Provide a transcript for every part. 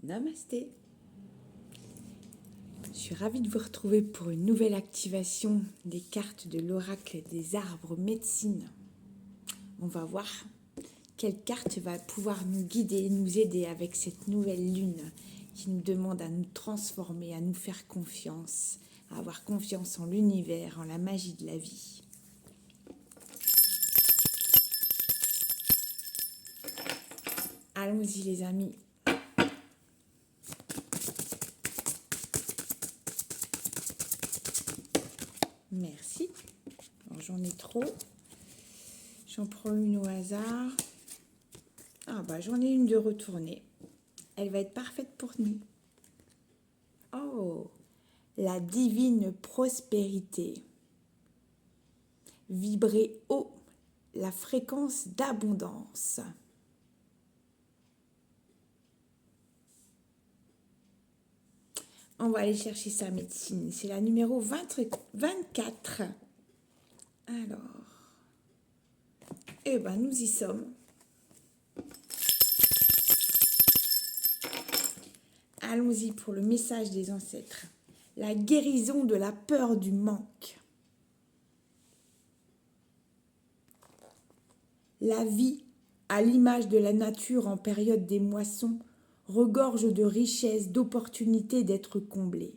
Namasté. Je suis ravie de vous retrouver pour une nouvelle activation des cartes de l'oracle des arbres médecine. On va voir quelle carte va pouvoir nous guider, nous aider avec cette nouvelle lune qui nous demande à nous transformer, à nous faire confiance, à avoir confiance en l'univers, en la magie de la vie. Allons-y les amis. Merci. Alors, j'en ai trop. J'en prends une au hasard. Ah bah j'en ai une de retournée. Elle va être parfaite pour nous. Oh, la divine prospérité. Vibrez haut, la fréquence d'abondance. On va aller chercher sa médecine. C'est la numéro 24. Alors, eh ben nous y sommes. Allons-y pour le message des ancêtres. La guérison de la peur du manque. La vie, à l'image de la nature en période des moissons, regorge de richesses, d'opportunités d'être comblée.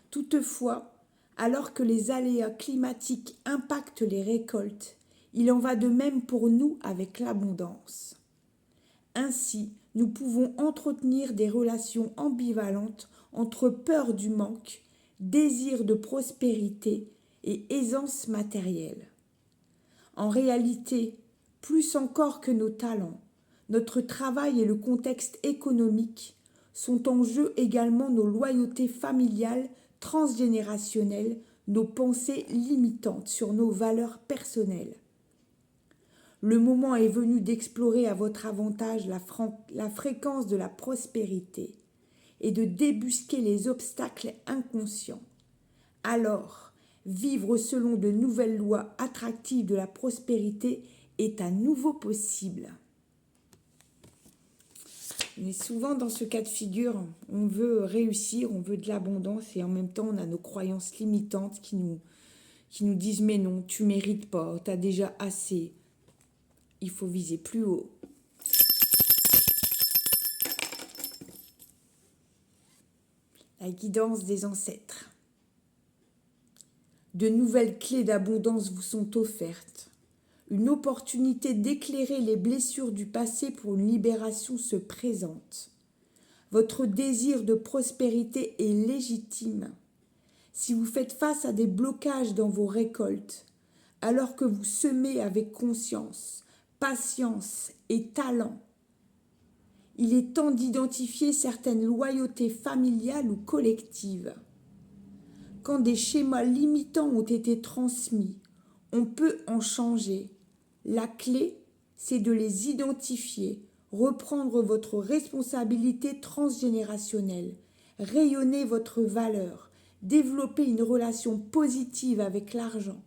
Toutefois, alors que les aléas climatiques impactent les récoltes, il en va de même pour nous avec l'abondance. Ainsi, nous pouvons entretenir des relations ambivalentes entre peur du manque, désir de prospérité et aisance matérielle. En réalité, plus encore que nos talents, notre travail et le contexte économique sont en jeu également nos loyautés familiales, transgénérationnelles, nos pensées limitantes sur nos valeurs personnelles. Le moment est venu d'explorer à votre avantage la fréquence de la prospérité et de débusquer les obstacles inconscients. Alors, vivre selon de nouvelles lois attractives de la prospérité est à nouveau possible. On est souvent dans ce cas de figure, on veut réussir, on veut de l'abondance et en même temps on a nos croyances limitantes qui nous disent mais non, tu mérites pas, tu as déjà assez. Il faut viser plus haut. La guidance des ancêtres. De nouvelles clés d'abondance vous sont offertes. Une opportunité d'éclairer les blessures du passé pour une libération se présente. Votre désir de prospérité est légitime. Si vous faites face à des blocages dans vos récoltes, alors que vous semez avec conscience, patience et talent, il est temps d'identifier certaines loyautés familiales ou collectives. Quand des schémas limitants ont été transmis, on peut en changer. La clé, c'est de les identifier, reprendre votre responsabilité transgénérationnelle, rayonner votre valeur, développer une relation positive avec l'argent.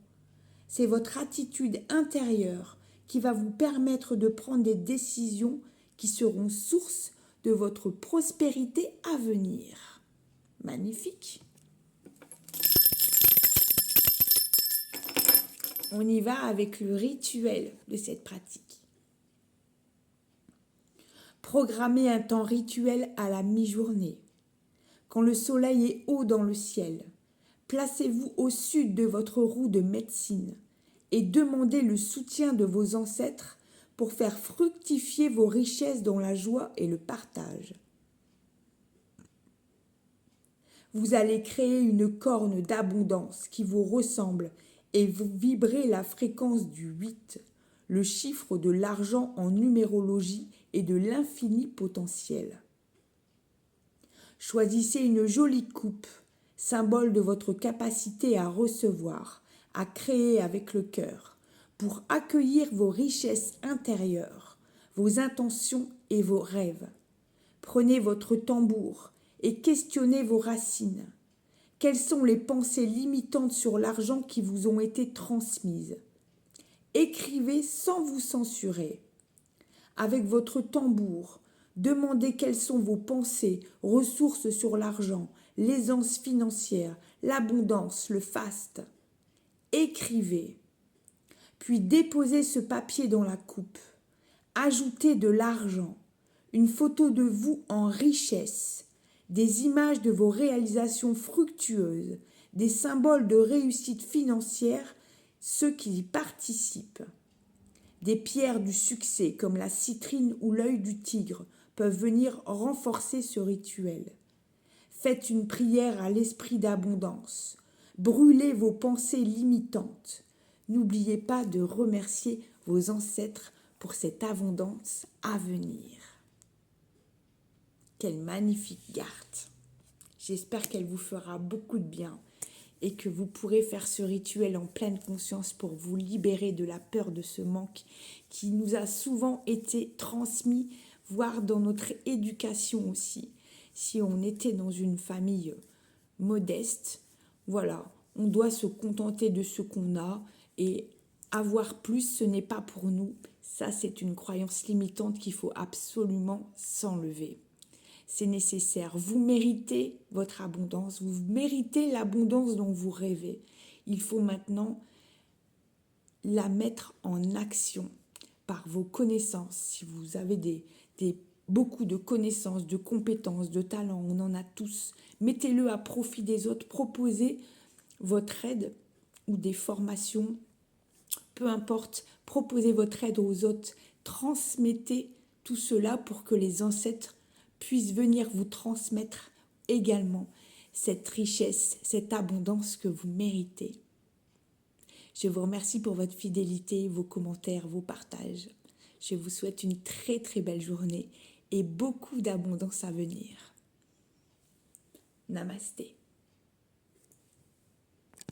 C'est votre attitude intérieure qui va vous permettre de prendre des décisions qui seront source de votre prospérité à venir. Magnifique! On y va avec le rituel de cette pratique. Programmez un temps rituel à la mi-journée. Quand le soleil est haut dans le ciel, placez-vous au sud de votre roue de médecine et demandez le soutien de vos ancêtres pour faire fructifier vos richesses dans la joie et le partage. Vous allez créer une corne d'abondance qui vous ressemble et vous vibrez la fréquence du 8, le chiffre de l'argent en numérologie et de l'infini potentiel. Choisissez une jolie coupe, symbole de votre capacité à recevoir, à créer avec le cœur, pour accueillir vos richesses intérieures, vos intentions et vos rêves. Prenez votre tambour et questionnez vos racines. Quelles sont les pensées limitantes sur l'argent qui vous ont été transmises? Écrivez sans vous censurer. Avec votre tambour, Demandez quelles sont vos pensées, ressources sur l'argent, l'aisance financière, l'abondance, le faste. Écrivez, puis déposez ce papier dans la coupe. Ajoutez de l'argent, une photo de vous en richesse, des images de vos réalisations fructueuses, des symboles de réussite financière, ceux qui y participent. Des pierres du succès comme la citrine ou l'œil du tigre peuvent venir renforcer ce rituel. Faites une prière à l'esprit d'abondance. Brûlez vos pensées limitantes. N'oubliez pas de remercier vos ancêtres pour cette abondance à venir. Quelle magnifique carte! J'espère qu'elle vous fera beaucoup de bien et que vous pourrez faire ce rituel en pleine conscience pour vous libérer de la peur de ce manque qui nous a souvent été transmis, voire dans notre éducation aussi. Si on était dans une famille modeste, voilà, on doit se contenter de ce qu'on a et avoir plus, ce n'est pas pour nous. Ça, c'est une croyance limitante qu'il faut absolument s'enlever. C'est nécessaire. Vous méritez votre abondance. Vous méritez l'abondance dont vous rêvez. Il faut maintenant la mettre en action par vos connaissances. Si vous avez beaucoup de connaissances, de compétences, de talents, on en a tous. Mettez-le à profit des autres. Proposez votre aide ou des formations. Peu importe, proposez votre aide aux autres. Transmettez tout cela pour que les ancêtres puissent venir vous transmettre également cette richesse, cette abondance que vous méritez. Je vous remercie pour votre fidélité, vos commentaires, vos partages. Je vous souhaite une très très belle journée et beaucoup d'abondance à venir. Namasté.